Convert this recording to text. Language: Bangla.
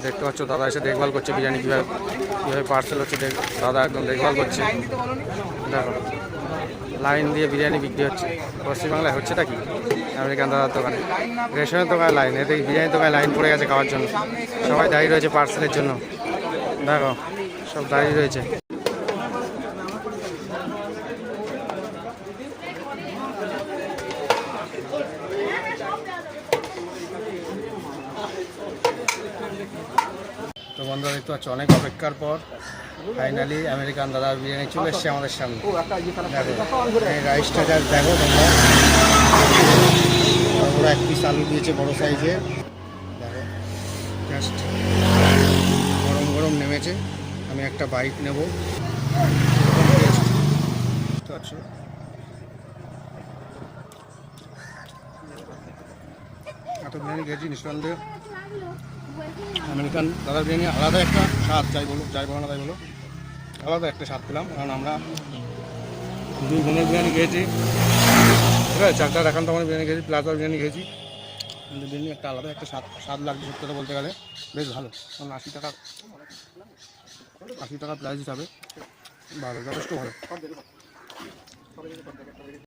দেখতে পাচ্ছ দাদা এসে দেখভাল করছে বিরিয়ানি কীভাবে কীভাবে পার্সেল হচ্ছে দাদা একদম দেখভাল করছে। দেখো লাইন দিয়ে বিরিয়ানি বিক্রি হচ্ছে। পশ্চিমবাংলায় হচ্ছেটা কি? আমেরিকান দাদার দোকানে, রেশনের দোকানে লাইন, এতে বিরিয়ানির দোকানে লাইন পড়ে গেছে খাওয়ার জন্য। সবাই দাঁড়িয়ে রয়েছে পার্সেলের জন্য। দেখো সব দাঁড়িয়ে রয়েছে। তো বন্ধুরা দেখতে পাচ্ছ অনেক অপেক্ষার পর ফাইনালি আমেরিকান দাদার বিরিয়ানি চলে এসছে আমাদের সামনে। রাইসটা জাস্ট দেখো তোমরা, বড় এক পিস আলু দিয়েছে বড় সাইজের। দেখো জাস্ট গরম গরম নেমেছে। আমি একটা বাইট নেব। বুঝতে পারছো এত বিরিয়ানি খেয়েছি নিঃসন্দেহে আমেরিকান দাদার বিরিয়ানি আলাদা একটা স্বাদ, যাই বলো না তাই বলো, আলাদা একটা স্বাদ পেলাম। কারণ আমরা দুই বোনের বিরিয়ানি খেয়েছি, ঠিক আছে, চারটা এখন তো আমার বিরিয়ানি খেয়েছি, প্লাজার বিরিয়ানি খেয়েছি, কিন্তু বিরিয়ানি একটা আলাদা একটা স্বাদ লাগছে সত্যি কথা বলতে গেলে। বেশ ভালো, কারণ 80 টাকা প্রাইস হিসাবে ভালো, যথেষ্ট ভালো।